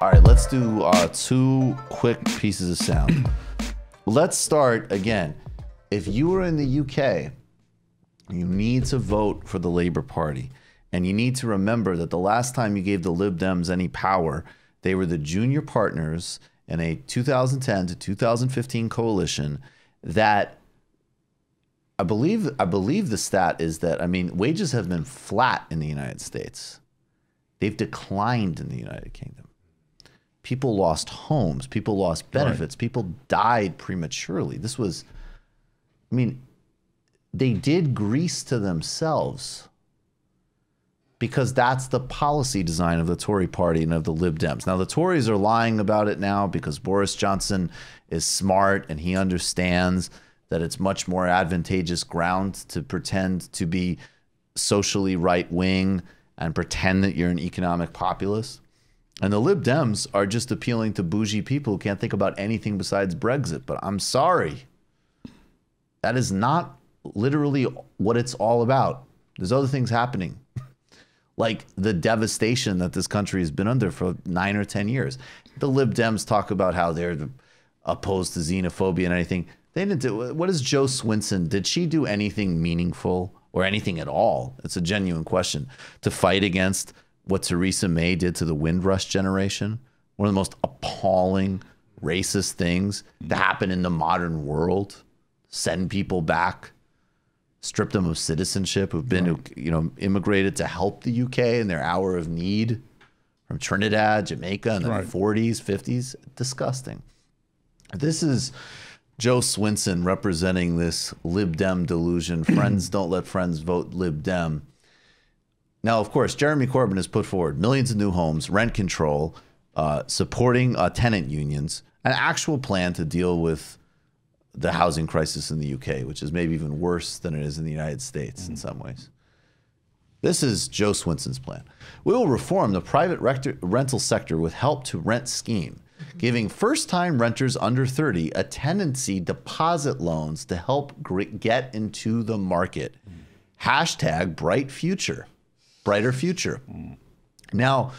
All right, let's do two quick pieces of sound. Let's start again. If you were in the UK, you need to vote for the Labour Party. And you need to remember that the last time you gave the Lib Dems any power, they were the junior partners in a 2010 to 2015 coalition that I believe the stat is that, I mean, wages have been flat in the United States. They've declined in the United Kingdom. People lost homes. People lost benefits. Right. People died prematurely. This was, I mean, they did grease to themselves because that's the policy design of the Tory party and of the Lib Dems. Now, the Tories are lying about it now because Boris Johnson is smart and he understands that it's much more advantageous ground to pretend to be socially right-wing and pretend that you're an economic populist. And the Lib Dems are just appealing to bougie people who can't think about anything besides Brexit. But I'm sorry. That is not literally what it's all about. There's other things happening, like the devastation that this country has been under for 9 or 10 years. The Lib Dems talk about how they're opposed to xenophobia and anything. They didn't do. What is Joe Swinson? Did she do anything meaningful or anything at all? It's a genuine question to fight against what Theresa May did to the Windrush generation, one of the most appalling racist things to happen in the modern world. Send people back, strip them of citizenship who've been, immigrated to help the UK in their hour of need from Trinidad, Jamaica in the 40s, 50s. Disgusting. This is Joe Swinson representing this Lib Dem delusion. Friends don't let friends vote Lib Dem. Now, of course, Jeremy Corbyn has put forward millions of new homes, rent control, supporting tenant unions, an actual plan to deal with the housing crisis in the UK, which is maybe even worse than it is in the United States in some ways. This is Joe Swinson's plan. We will reform the private rental sector with help to rent scheme, giving first-time renters under 30 a tenancy deposit loans to help get into the market. Hashtag bright future. Brighter future. Now,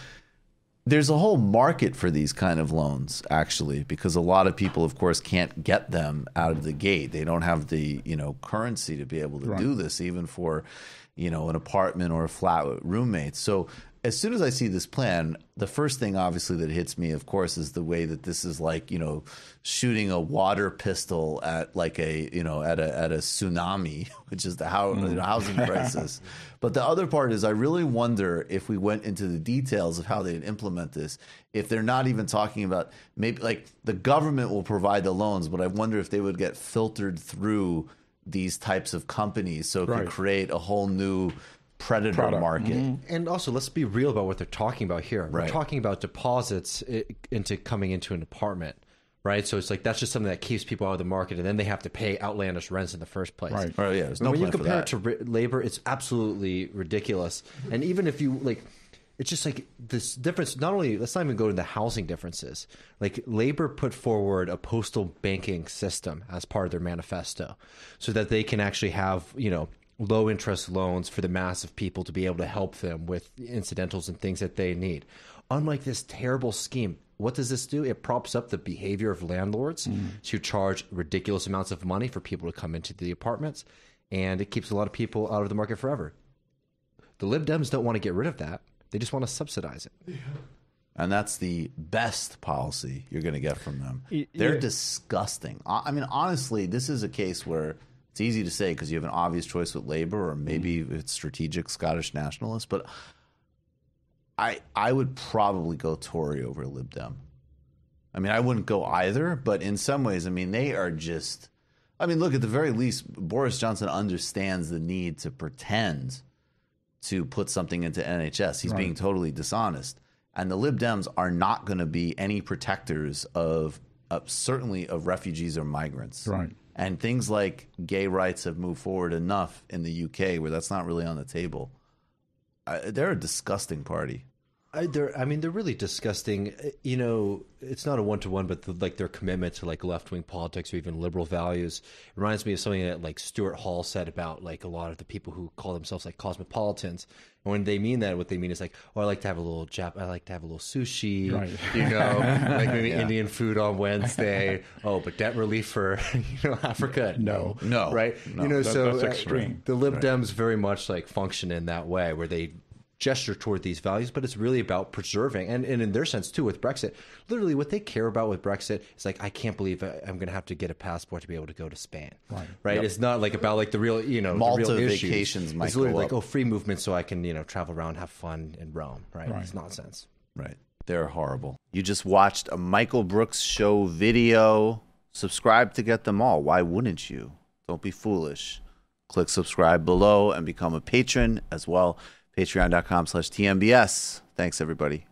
there's a whole market for these kind of loans, actually, because a lot of people, of course, can't get them out of the gate. They don't have the, currency to be able to do this, even for, an apartment or a flat with roommates. So as soon as I see this plan, the first thing, obviously, that hits me, of course, is the way that this is like, shooting a water pistol at like a, at a tsunami, which is the housing crisis. But the other part is I really wonder if we went into the details of how they'd implement this, if they're not even talking about maybe like the government will provide the loans, but I wonder if they would get filtered through these types of companies so it could create a whole new predator market. And also, let's be real about what they're talking about here. We're talking about deposits into coming into an apartment. Right, so it's like that's just something that keeps people out of the market, and then they have to pay outlandish rents in the first place. Right. Oh yeah. There's no when plan you compare for that. it to labor, it's absolutely ridiculous. And even if you like, it's just like this difference. Not only let's not even go to the housing differences. Like Labor put forward a postal banking system as part of their manifesto, so that they can actually have low interest loans for the mass of people to be able to help them with incidentals and things that they need. Unlike this terrible scheme. What does this do? It props up the behavior of landlords to charge ridiculous amounts of money for people to come into the apartments, and it keeps a lot of people out of the market forever. The Lib Dems don't want to get rid of that. They just want to subsidize it. Yeah. And that's the best policy you're going to get from them. They're disgusting. I mean, honestly, this is a case where it's easy to say because you have an obvious choice with Labour or maybe it's strategic Scottish nationalists, but I would probably go Tory over Lib Dem. I mean, I wouldn't go either, but in some ways, I mean, they are just – I mean, look, at the very least, Boris Johnson understands the need to pretend to put something into NHS. He's being totally dishonest. And the Lib Dems are not going to be any protectors of certainly of refugees or migrants. Right. And things like gay rights have moved forward enough in the UK where that's not really on the table. They're a disgusting party. They're really disgusting. You know, it's not a one-to-one, but their commitment to like left-wing politics or even liberal values reminds me of something that like Stuart Hall said about like a lot of the people who call themselves like cosmopolitans. And when they mean that, what they mean is like, oh, I like to have a little I like to have a little sushi, Right. you know, like maybe Indian food on Wednesday. Oh, but debt relief for Africa? No. Right? No, you know, that's extreme. The Lib Dems very much like function in that way, where they gesture toward these values, but it's really about preserving, and in their sense too with Brexit, literally what they care about with Brexit is like, I can't believe I'm going to have to get a passport to be able to go to Spain, right? Yep. It's not like about like the real, Malta the real vacations might it's literally go like, up. free movement so I can travel around, have fun in Rome, right? It's nonsense. Right. They're horrible. You just watched a Michael Brooks show video. Subscribe to get them all. Why wouldn't you? Don't be foolish. Click subscribe below and become a patron as well. Patreon.com/TMBS. Thanks, everybody.